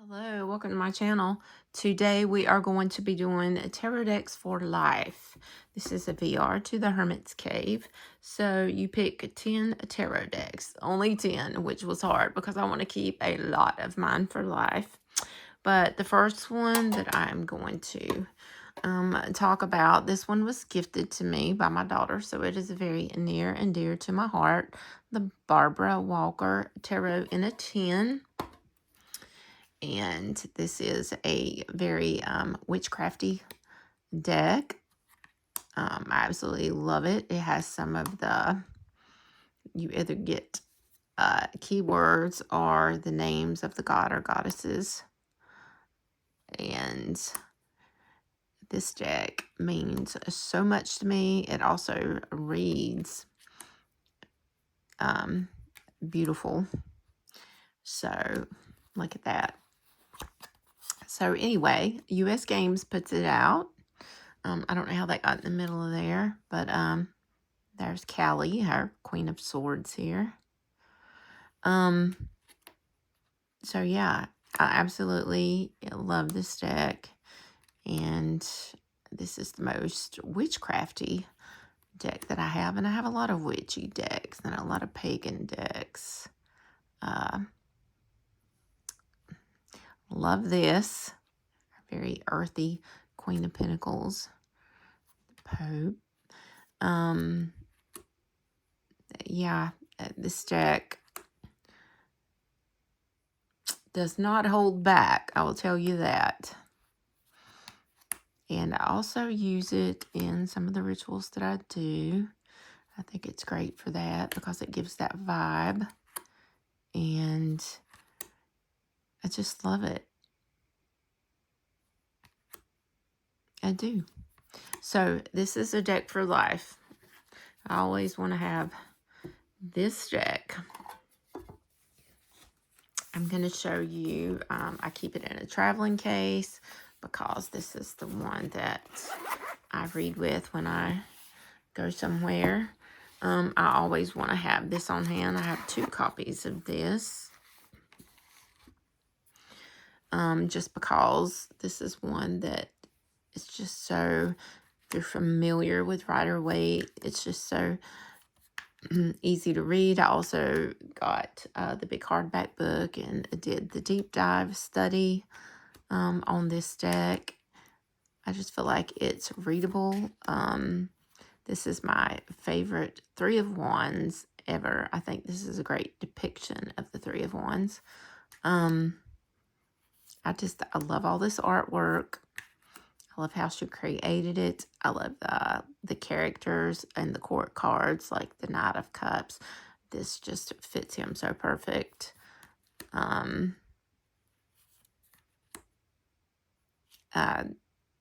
Hello, welcome to my channel. Today we are going to be doing tarot decks for life. This is a VR to the Hermits Cave. So you pick 10 tarot decks, only 10, which was hard because I want to keep a lot of mine for life. But the first one that I'm going to talk about, this one was gifted to me by my daughter, so it is very near and dear to my heart. The Barbara Walker Tarot in a Tin. And this is a very witchcrafty deck. I absolutely love it. It has some of the, you either get keywords or the names of the god or goddesses. And this deck means so much to me. It also reads beautiful. So look at that. So anyway, US Games puts it out. I don't know how that got in the middle of there, but there's Callie, our Queen of Swords here. So yeah, I absolutely love this deck, and this is the most witchcrafty deck that I have, and I have a lot of witchy decks and a lot of pagan decks. Love this. Very earthy Queen of Pentacles. Pope. Yeah, this deck does not hold back, I will tell you that. And I also use it in some of the rituals that I do. I think it's great for that because it gives that vibe. And I just love it. I do. So this is a deck for life. I always want to have this deck. I'm going to show you, I keep it in a traveling case because this is the one that I read with when I go somewhere. I always want to have this on hand. I have 2 copies of this. Just because this is one that is just so, if you're familiar with Rider-Waite, it's just so easy to read. I also got the big hardback book and did the deep dive study on this deck. I just feel like it's readable. This is my favorite 3 of Wands ever. I think this is a great depiction of the 3 of Wands. I love all this artwork. I love how she created it. I love the characters and the court cards, like the Knight of Cups. This just fits him so perfect. The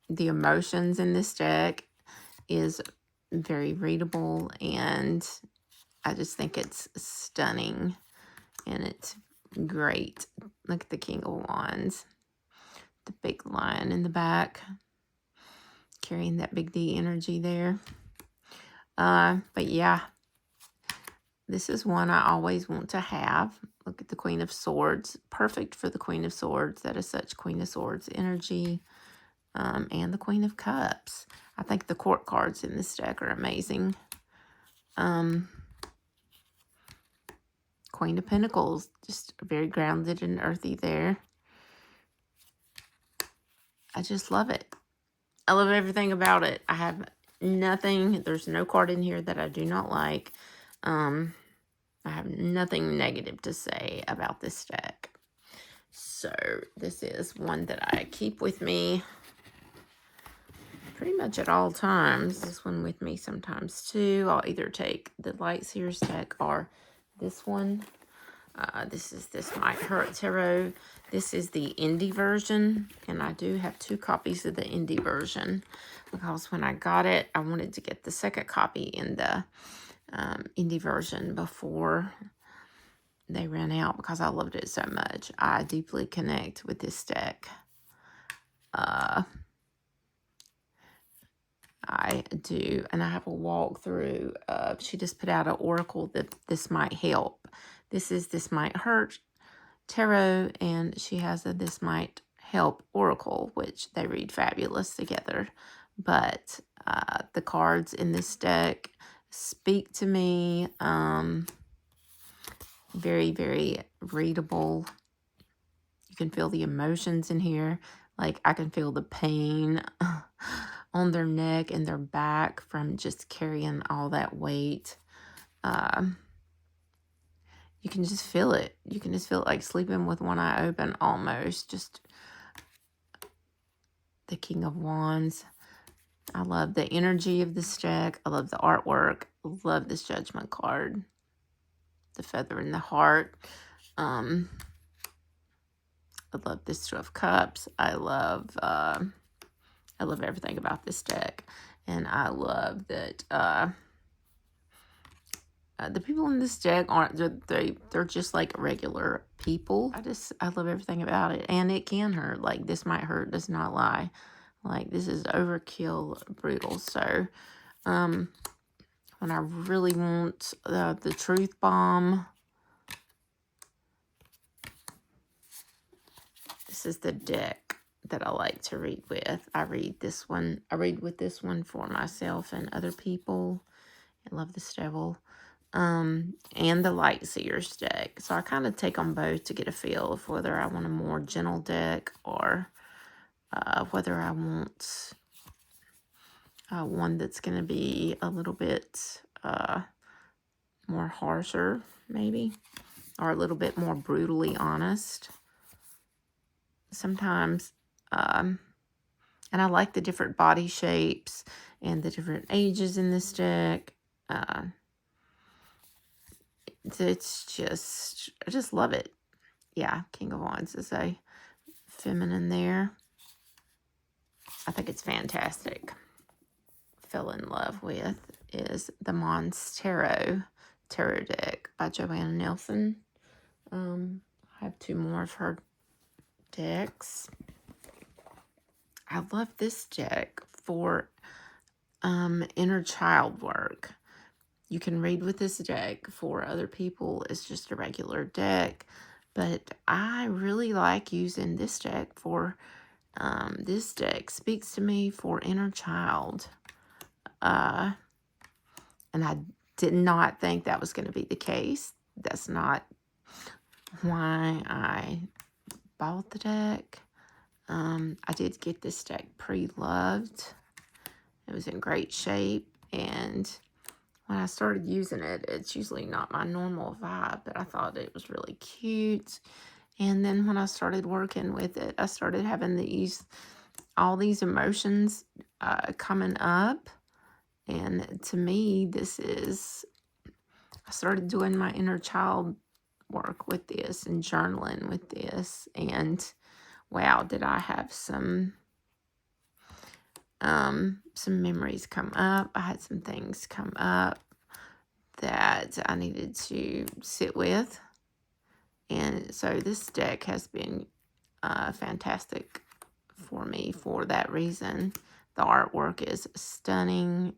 emotions in this deck is very readable, and I just think it's stunning, and it's great. Look at the King of Wands. The big lion in the back, carrying that big D energy there. But yeah, this is one I always want to have. Look at the Queen of Swords. Perfect for the Queen of Swords. That is such Queen of Swords energy. And the Queen of Cups. I think the court cards in this deck are amazing. Queen of Pentacles. Just very grounded and earthy there. I just love it. I love everything about it. I have nothing. There's no card in here that I do not like. I have nothing negative to say about this deck. So this is one that I keep with me pretty much at all times. This one with me sometimes too. I'll either take the Light Seers deck or this one. This is this Might Hurt Tarot. This is the indie version, and I do have 2 copies of the indie version because when I got it, I wanted to get the second copy in the indie version before they ran out because I loved it so much. I deeply connect with this deck. I do, and I have a walkthrough. She just put out an oracle that this might help. This is This Might Hurt Tarot, and she has a This Might Help Oracle, which they read fabulous together. But the cards in this deck speak to me. Very, very readable. You can feel the emotions in here. Like, I can feel the pain on their neck and their back from just carrying all that weight. You can just feel it. You can just feel it like sleeping with one eye open almost. Just the King of Wands. I love the energy of this deck. I love the artwork. Love this Judgment card. The feather in the heart. I love this Two of Cups. I love everything about this deck. And I love that the people in this deck aren't, they're just like regular people. I love everything about it. And it can hurt. Like, this might hurt, does not lie. Like, this is overkill, brutal. So, when I really want the truth bomb, this is the deck that I like to read with. I read this one. I read with this one for myself and other people. I love this devil. And the Light Seers deck. So I kind of take on both to get a feel of whether I want a more gentle deck or whether I want one that's going to be a little bit more harsher, maybe, or a little bit more brutally honest. Sometimes, and I like the different body shapes and the different ages in this deck. It's just, I just love it. Yeah, King of Wands is a feminine there. I think it's fantastic. Fell in love with is the Monstarot tarot deck by Joanna Nelson. I have 2 more of her decks. I love this deck for inner child work. You can read with this deck. For other people, it's just a regular deck. But I really like using this deck for, this deck speaks to me for inner child. And I did not think that was going to be the case. That's not why I bought the deck. I did get this deck pre-loved. It was in great shape, and when I started using it, it's usually not my normal vibe, but I thought it was really cute. And then when I started working with it, I started having all these emotions coming up. And to me, I started doing my inner child work with this and journaling with this. And wow, did I have some memories come up. I had some things come up that I needed to sit with. And so this deck has been fantastic for me for that reason. The artwork is stunning.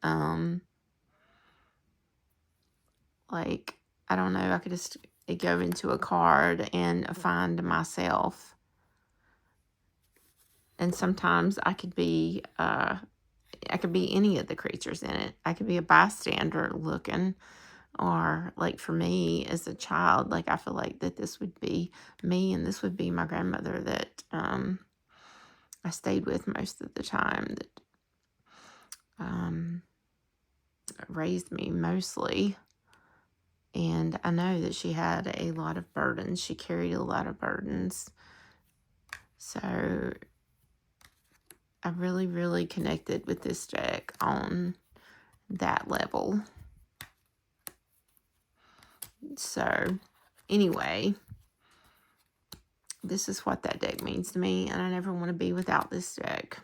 Like, I don't know, I could just go into a card and find myself. And sometimes I could be any of the creatures in it. I could be a bystander looking, or like for me as a child, like I feel like that this would be me and this would be my grandmother that I stayed with most of the time, that raised me mostly. And I know that she had a lot of burdens. She carried a lot of burdens. So I really, really connected with this deck on that level. So anyway, this is what that deck means to me, and I never want to be without this deck.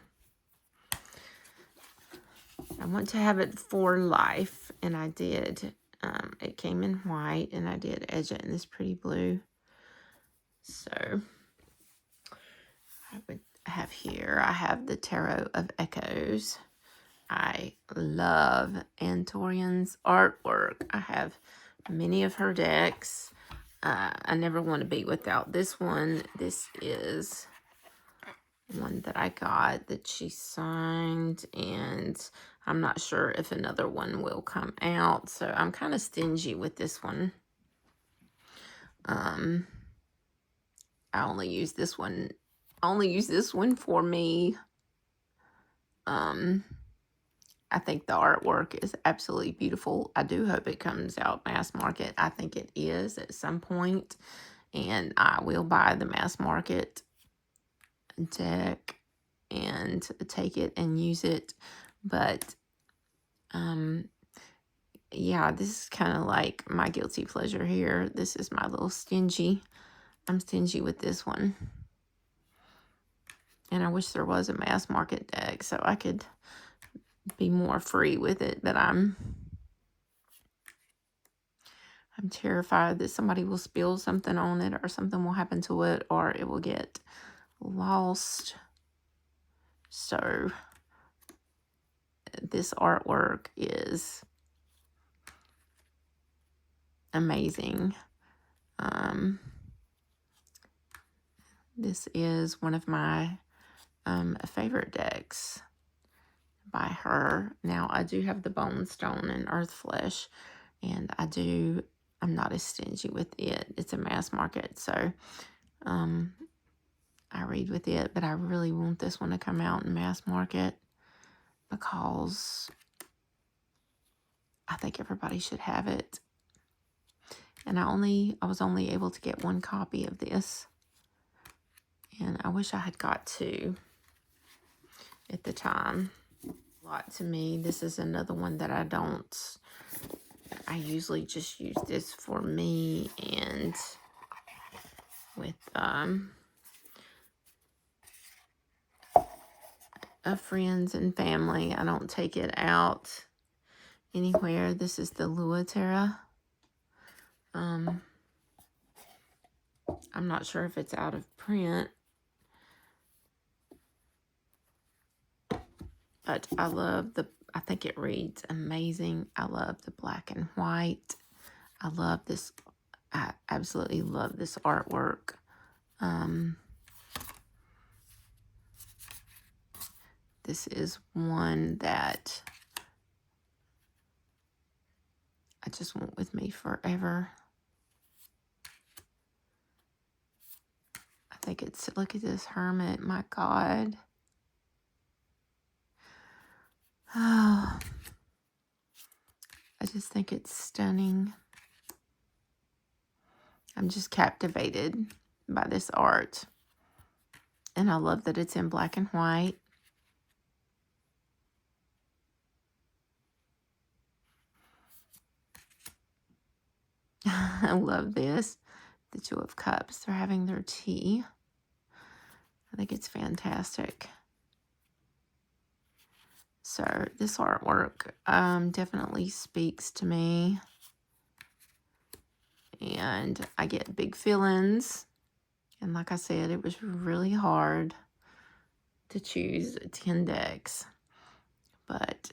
I want to have it for life, and I did. It came in white, and I did edge it in this pretty blue. So I would have here, I have the Tarot of Echoes. I love Ann Torian's artwork. I have many of her decks. I never want to be without this one. This is one that I got that she signed, and I'm not sure if another one will come out, so I'm kind of stingy with this one. I only use this one for me. I think the artwork is absolutely beautiful. I do hope it comes out mass market. I think it is at some point, and I will buy the mass market deck and take it and use it. But yeah, this is kind of like my guilty pleasure here. This is my little stingy. I'm stingy with this one. And I wish there was a mass market deck so I could be more free with it, but I'm terrified that somebody will spill something on it, or something will happen to it, or it will get lost. So this artwork is amazing. This is one of my favorite decks by her. Now, I do have the Bone Stone and Earth Flesh, and I'm not as stingy with it. It's a mass market, so I read with it, but I really want this one to come out in mass market because I think everybody should have it. And I was only able to get one copy of this, and I wish I had got two at the time. A lot to me. This is another one that I usually just use this for me and with friends and family. I don't take it out anywhere. This is the Lua Terra. I'm not sure if it's out of print, but I think it reads amazing. I love the black and white. I love this. I absolutely love this artwork. This is one that I just want with me forever. I think look at this hermit, my God. Oh, I just think it's stunning. I'm just captivated by this art. And I love that it's in black and white. I love this. The Two of Cups. They're having their tea. I think it's fantastic. So this artwork definitely speaks to me. And I get big feelings. And like I said, it was really hard to choose 10 decks. But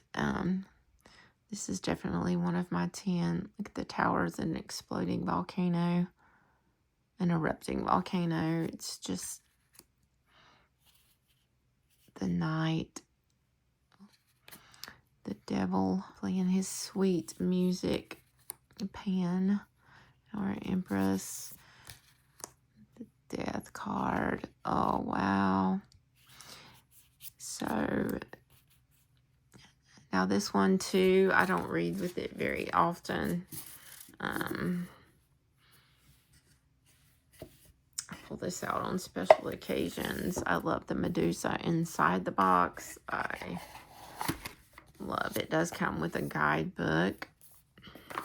this is definitely one of my 10. Look at the towers, an exploding volcano, an erupting volcano. It's just the night, the devil playing his sweet music, Pan, our Empress, the Death card. Oh, wow. So now this one too, I don't read with it very often. I pull this out on special occasions. I love the Medusa inside the box. I love it. It does come with a guidebook.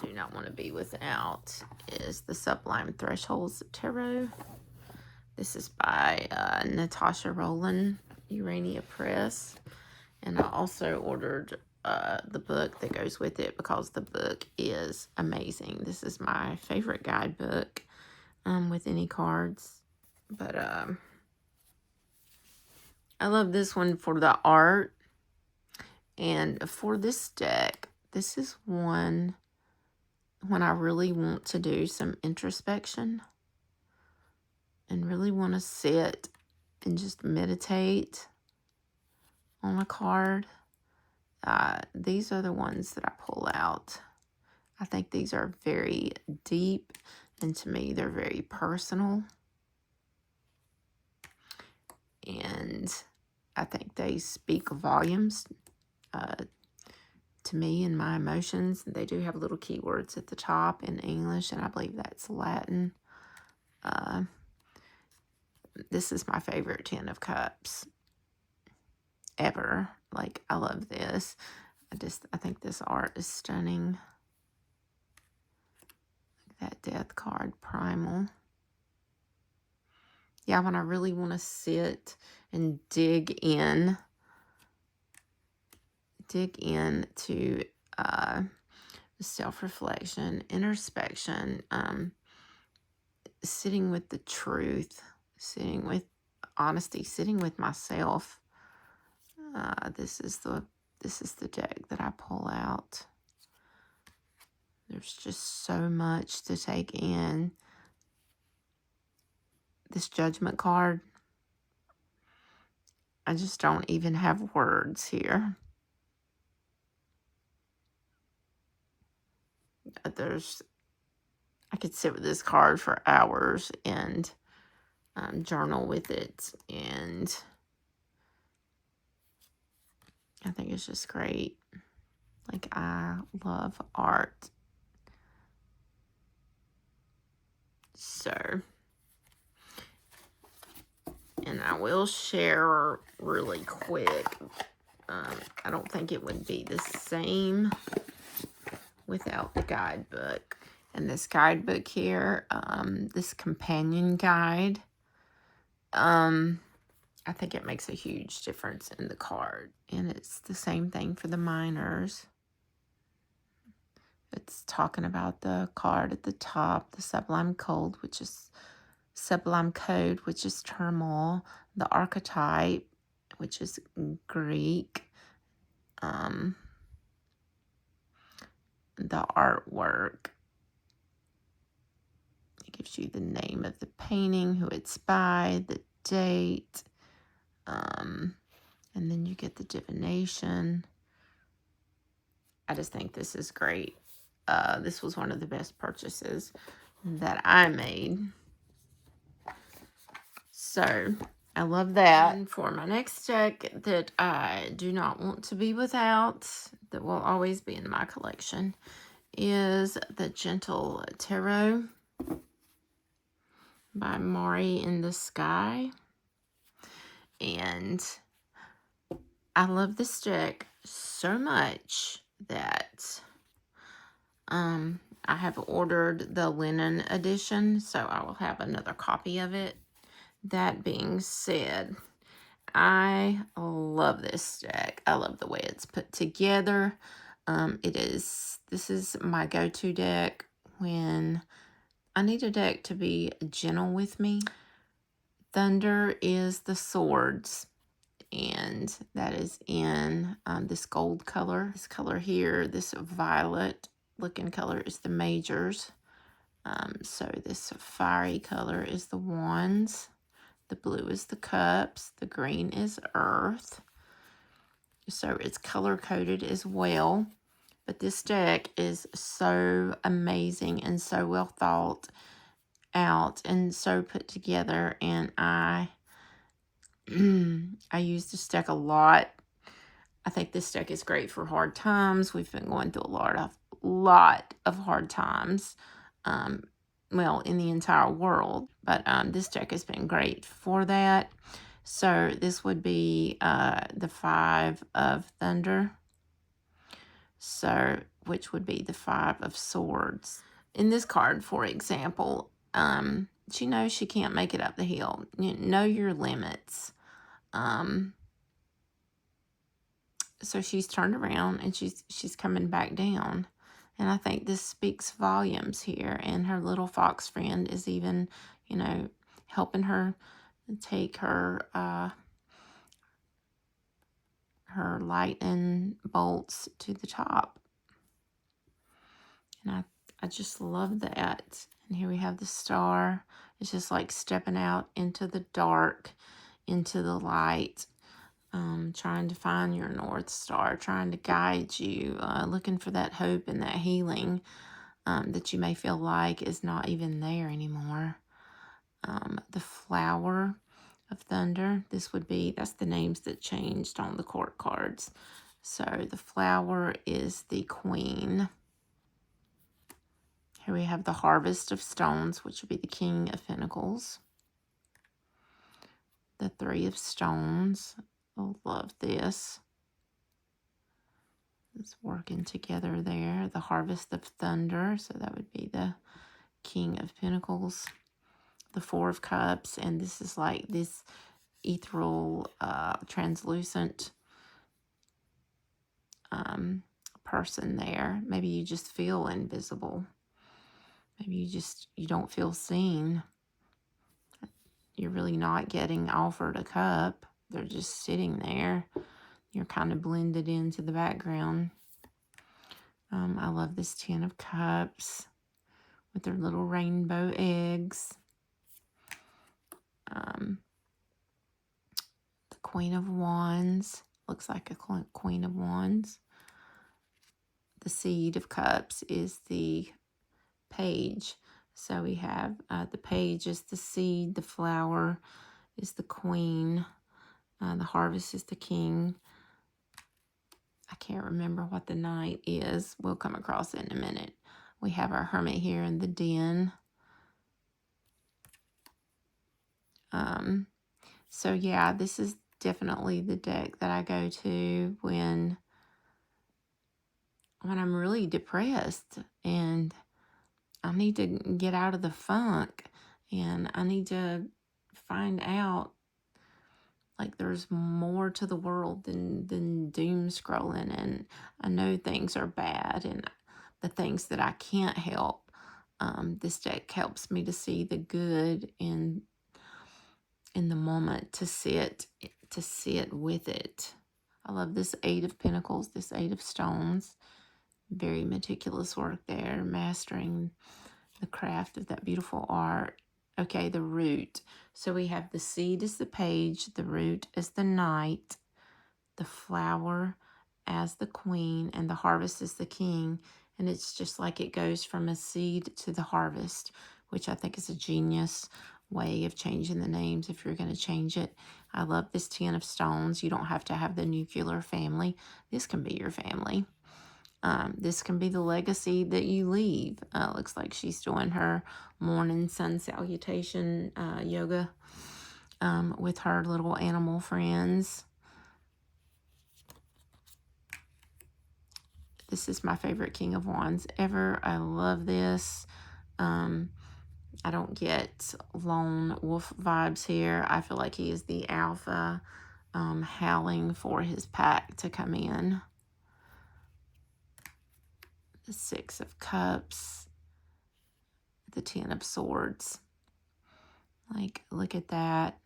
Do not want to be without is the Sublime Thresholds Tarot. This is by Natasha Rowland, Urania Press. And I also ordered the book that goes with it because the book is amazing. This is my favorite guidebook with any cards. But I love this one for the art. And for this deck, this is one when I really want to do some introspection and really want to sit and just meditate on a card, these are the ones that I pull out. I think these are very deep, and to me, they're very personal. And I think they speak volumes to me and my emotions. They do have little keywords at the top in English, and I believe that's Latin. This is my favorite 10 of Cups ever. Like, I love this. I think this art is stunning. That Death card, Primal. Yeah, when I really want to sit and dig into self-reflection, introspection, sitting with the truth, sitting with honesty, sitting with myself. This is the deck that I pull out. There's just so much to take in. This Judgment card, I just don't even have words here. I could sit with this card for hours and journal with it, and I think it's just great. Like, I love art. So, and I will share really quick. I don't think it would be the same without the guidebook. And this guidebook here, this companion guide, I think it makes a huge difference in the card. And it's the same thing for the minors. It's talking about the card at the top, the Sublime Code, which is turmoil, the archetype, which is Greek, the artwork. It gives you the name of the painting, who it's by, the date, and then you get the divination. I just think this is great. This was one of the best purchases that I made. So, I love that. And for my next deck that I do not want to be without, that will always be in my collection, is the Gentle Tarot by Mari in the Sky. And I love this deck so much that I have ordered the linen edition, so I will have another copy of it. That being said, I love this deck. I love the way it's put together. This is my go-to deck when I need a deck to be gentle with me. Thunder is the swords, and that is in this gold color. This color here, this violet looking color, is the majors. So this fiery color is the wands. The blue is the cups. The green is earth. So it's color-coded as well. But this deck is so amazing and so well thought out and so put together. And I use this deck a lot. I think this deck is great for hard times. We've been going through a lot of hard times. Well, in the entire world. But this deck has been great for that. So this would be the Five of Thunder. So, which would be the Five of Swords. In this card, for example, she knows she can't make it up the hill. You know your limits. So she's turned around and she's coming back down. And I think this speaks volumes here. And her little fox friend is even, helping her take her lightning bolts to the top. And I I just love that. And here we have the star. It's just like stepping out into the dark, into the light, trying to find your North Star, trying to guide you, looking for that hope and that healing that you may feel like is not even there anymore. The Flower of Thunder, that's the names that changed on the court cards. So the Flower is the Queen. Here we have the Harvest of Stones, which would be the King of Pentacles. The Three of Stones. I love this. It's working together there. The Harvest of Thunder, so that would be the King of Pentacles. The Four of Cups, and this is like this ethereal, translucent person there. Maybe you just feel invisible. Maybe you don't feel seen. You're really not getting offered a cup. They're just sitting there. You're kind of blended into the background. I love this Ten of Cups with their little rainbow eggs. The Queen of Wands. Looks like a Queen of Wands. The Seed of Cups is the Page. So we have the Page is the seed, the Flower is the Queen, the Harvest is the King. I can't remember what the Knight is. We'll come across it in a minute. We have our Hermit here in the Den. So yeah, this is definitely the deck that I go to when I'm really depressed and I need to get out of the funk, and I need to find out like there's more to the world than doom scrolling, and I know things are bad and the things that I can't help. This deck helps me to see the good in the moment, to sit with it. I love this Eight of Pentacles, this Eight of Stones. Very meticulous work there, mastering the craft of that beautiful art. Okay, the Root. So we have the Seed is the Page, the Root is the Knight, the Flower as the Queen, and the Harvest is the King. And it's just like it goes from a seed to the harvest, which I think is a genius way of changing the names if you're going to change it. I love this Ten of Stones. You don't have to have the nuclear family. This can be your family. This can be the legacy that you leave. Looks like she's doing her morning sun salutation yoga with her little animal friends. This is my favorite King of Wands ever. I love this. I don't get lone wolf vibes here. I feel like he is the alpha, howling for his pack to come in. The Six of Cups, the Ten of Swords. Like, look at that.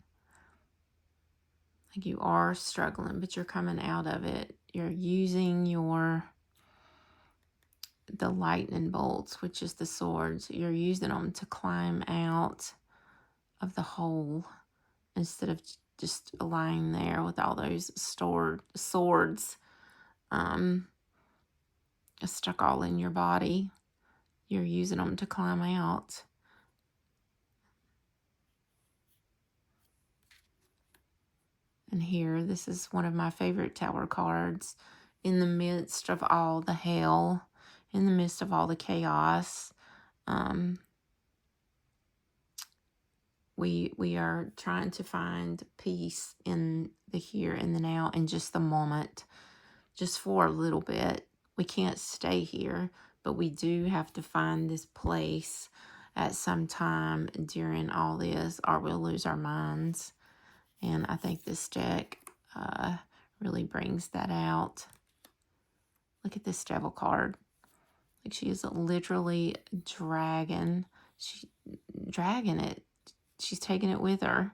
Like, you are struggling, but you're coming out of it. You're using the lightning bolts, which is the swords. You're using them to climb out of the hole instead of just lying there with all those stored swords stuck all in your body. You're using them to climb out. And here, this is one of my favorite Tower cards. In the midst of all the hell, in the midst of all the chaos, we are trying to find peace in the here and the now, in just the moment, just for a little bit. We can't stay here, but we do have to find this place at some time during all this, or we'll lose our minds. And I think this deck really brings that out. Look at this Devil card. Like, she is literally dragging it. She's taking it with her.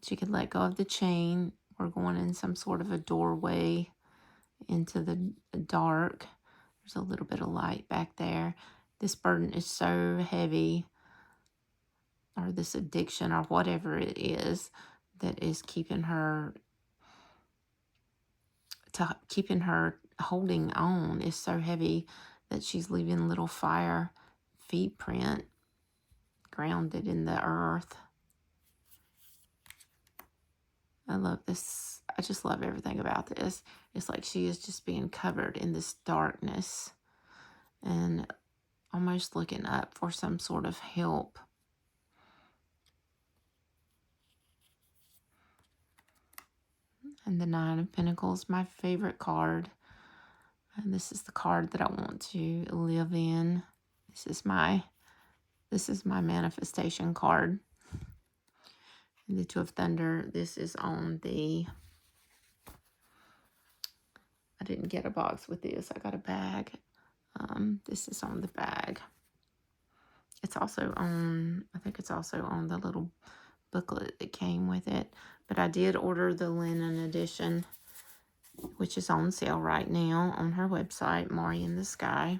She could let go of the chain. We're going in some sort of a doorway into the dark. There's a little bit of light back there. This burden is so heavy, or this addiction or whatever it is that is keeping her holding on is so heavy that she's leaving little fire feet print grounded in the earth. I love this. I just love everything about this. It's like she is just being covered in this darkness and almost looking up for some sort of help. And the Nine of Pentacles, my favorite card. And this is the card that I want to live in. This is my manifestation card. And the Two of Thunder, this is on the, I didn't get a box with this. I got a bag. This is on the bag. It's also on, I think it's also on the little booklet that came with it. But I did order the linen edition, which is on sale right now on her website, Mari in the Sky.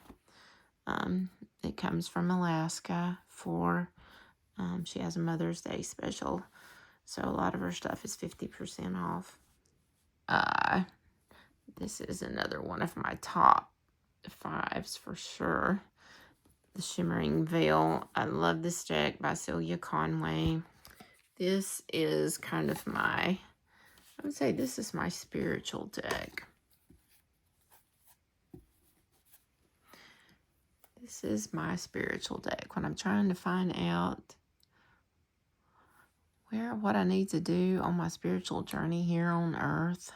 It comes from Alaska for, she has a Mother's Day special. So a lot of her stuff is 50% off. This is another one of my top 5s for sure. The Shimmering Veil. I love this deck by Celia Conway. This is kind of I would say this is my spiritual deck. This is my spiritual deck. When I'm trying to find out what I need to do on my spiritual journey here on Earth,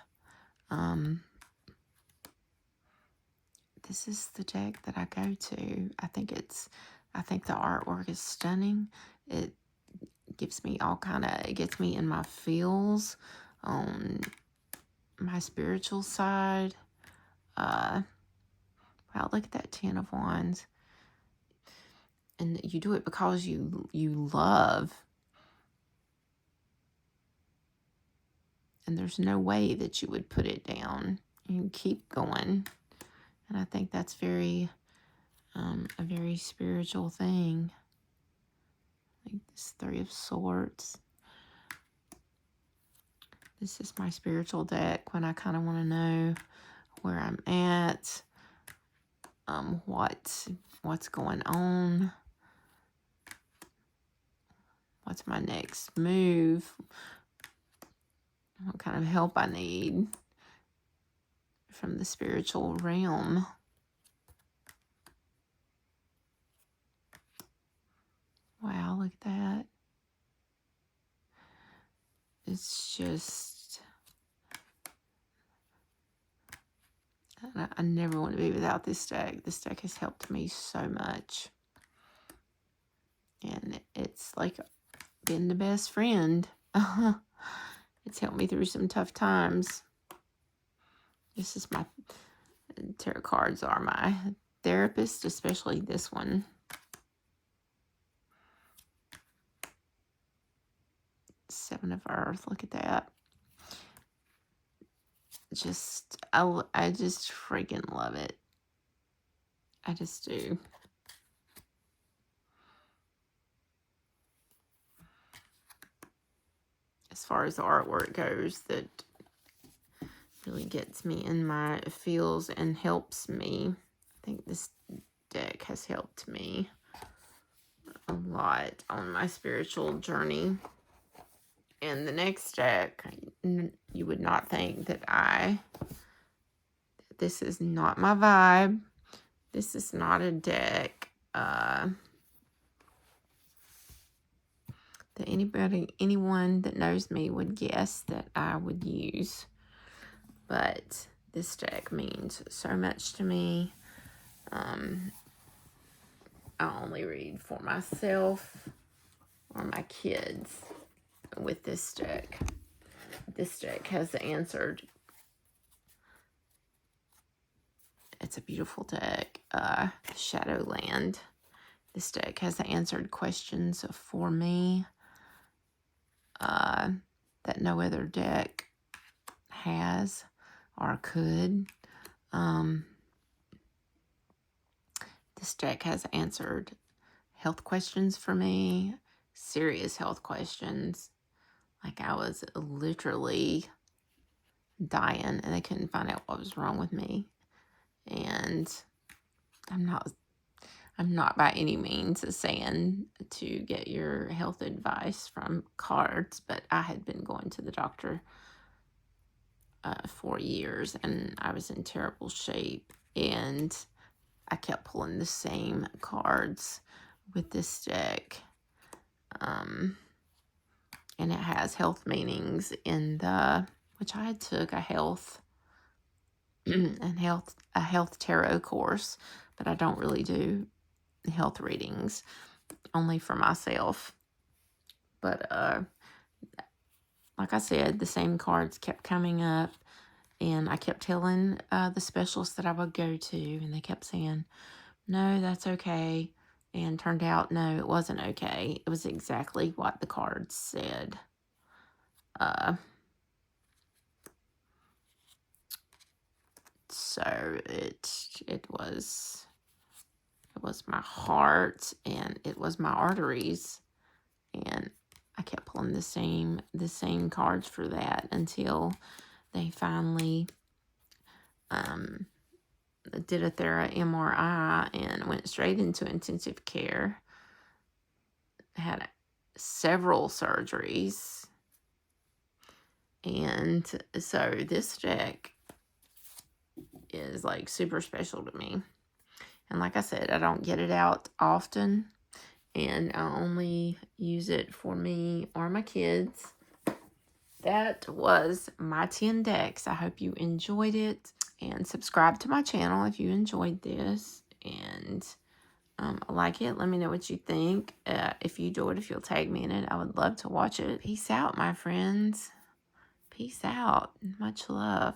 this is the deck that I go to. I think the artwork is stunning. It gives me it gets me in my feels on my spiritual side. Wow, look at that 10 of Wands. And you do it because you love. And there's no way that you would put it down. You keep going. And I think that's a very spiritual thing. Like this 3 of Swords. This is my spiritual deck when I kind of want to know where I'm at, what's going on, what's my next move, what kind of help I need from the spiritual realm. Wow, look at that. It's just, I never want to be without this deck. This deck has helped me so much. And it's like been the best friend. It's helped me through some tough times. This is my tarot cards are my therapist, especially this one. 7 of Earth, look at that. I just freaking love it. I just do. As far as the artwork goes, that really gets me in my feels and helps me. I think this deck has helped me a lot on my spiritual journey. And the next deck, you would not think that this is not my vibe. This is not a deck that anyone that knows me would guess that I would use. But this deck means so much to me. I only read for myself or my kids with this deck. This deck has answered. It's a beautiful deck. Shadowland. This deck has answered questions for me that no other deck has or could. This deck has answered health questions for me, serious health questions. Like, I was literally dying and they couldn't find out what was wrong with me. And I'm not by any means saying to get your health advice from cards, but I had been going to the doctor for years and I was in terrible shape, and I kept pulling the same cards with this deck. And it has health meanings in which I took a health tarot course, but I don't really do health readings, only for myself. But like I said, the same cards kept coming up, and I kept telling the specialist that I would go to, and they kept saying, no, that's okay. And turned out, no, it wasn't okay. It was exactly what the cards said. So it was my heart, and it was my arteries, and I kept pulling the same cards for that until they finally did a thorough MRI and went straight into intensive care. Had several surgeries. And so this deck is like super special to me. And like I said, I don't get it out often, and I only use it for me or my kids. That was my 10 decks. I hope you enjoyed it, and subscribe to my channel if you enjoyed this, and like it. Let me know what you think. If you do it, if you'll tag me in it, I would love to watch it. Peace out, my friends. Peace out. Much love.